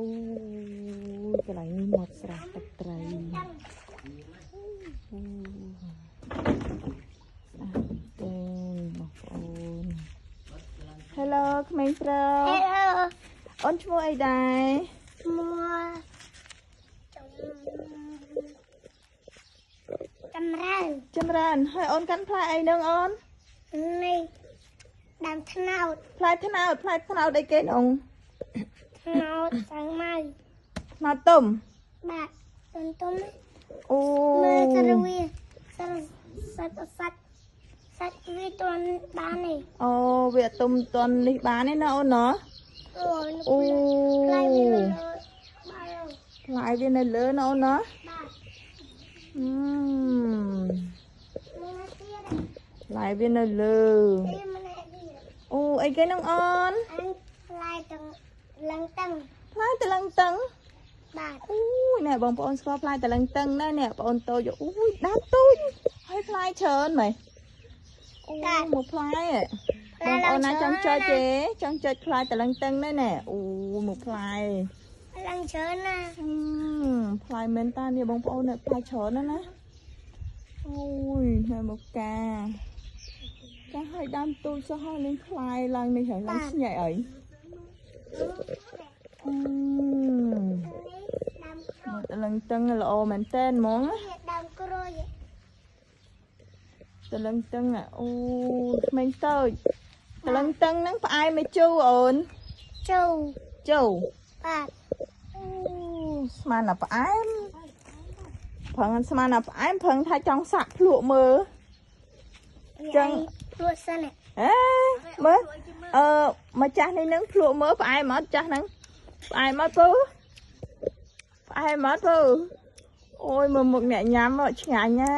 អូកន្លែងនេះមកស្រះទឹកត្រីអូបងប្អូន Hello ក្មេងប្រុស Hello អូនឈ្មោះអីដែរ ឈ្មោះចម្រើនហើយអូនកាន់ផ្លែអីនឹងអូន នេះដើមត្នោត ផ្លែត្នោតអីគេនង ត្នោតសៅម៉ៅ ត្នោតទុំ បាទទុំ អូ មើលសារវាសាច់វាទន់បាននេះ អូវាទុំតន់នេះបានទេណាអូនណា អូផ្លែវាលើបាទ ផ្លែវានៅលើណាអូនណា បាទ ផ្លែវានៅលើ នេះម្នាក់ទៀត អូអីគេនឹងអូន ផ្លែទាំងលឹងតឹង ផ្លែតលឹងតឹង បាទ អូយណែបងប្អូនស្គាល់ផ្លែតលឹងតឹងណានេះបងអូនតូចអូយដាស់តូចហើយផ្លែច្រើនមែនអូមួយផ្លែបងប្អូនណាចង់ចុចទេចង់ចុចផ្លែតលឹងតឹងនេះណែអូមួយផ្លែ ឡើងច្រើនណា ផ្លែមែនតានេះបងប្អូនផ្លែច្រើនណាណាអូយណែមកកាចាឲ្យដើមទូចសោះហើយនឹងផ្លែឡើងនេះហើយឡើងស្ញែកអីមកតលឹងតឹងល្អមែនតើហ្មង ដើមក្រូច តលឹងតឹងអូក្មេងតូចតលឹងតឹងហ្នឹងផ្អែមមិនជូរអូន ជូ បាទ អូស្មានតែផ្អែមប្រឹងស្មានតែផ្អែមប្រឹងថាចង់សាក់ភ្លក់មើលចឹង ភ្លក់សិន អេមើលម្ចាស់នេះនឹងភ្លក់មើលផ្អែមអត់ចាស់ហ្នឹងផ្អែមអត់ពូផ្អែមអត់ពូអូយមើលមុខអ្នកញ៉ាំឆ្ងាញ់ណា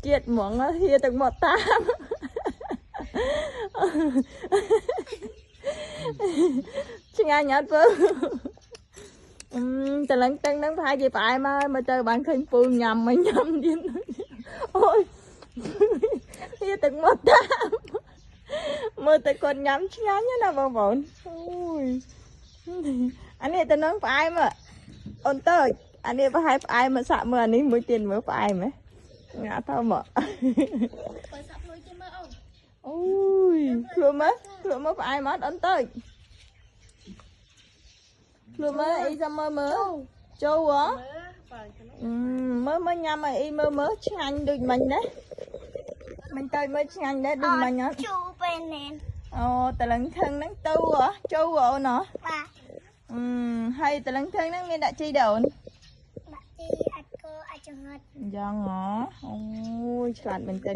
ជាតិហ្មងហៀទឹកមកតាមឆ្ងាញ់អត់ពូតលឹងតឹងហ្នឹងប្រហែលជាផ្អែមហើយមើលទៅបានឃើញពូញ៉ាំទៀតអូយហៀទឹកមកតាមមើលតែគាត់ញ៉ាំឆ្ងាញ់ណាបងប្អូនអូយអានេះទៅនឹងផ្អែមអូនតើអានេះប្រហែលផ្អែមមកសាក់មើលអានេះមួយទៀតមើលផ្អែមហ៎ងាក់ទៅមកបើសាក់ភ្លុយជិះមើលអូយភ្លក់មើលផ្អែមអត់អូនតើភ្លក់មើលអីចាំមើលចូលហ៎មើលញ៉ាំអីមើលឆ្ងាញ់ដូចមិញណាមិញទៅមើលឆ្ងាញ់ដែរដូចមិញអត់ ជូពេលណែន អូតលឹងថឹងហ្នឹងទៅហ៎ចូលអូនហ៎ បាទ ហើយតលឹងថឹងហ្នឹងមានដាក់ជីដែរអូន ដាក់ជីអាចកោអាចចង្អត់ យ៉ាងហ៎អូយឆ្លាតមែនទែន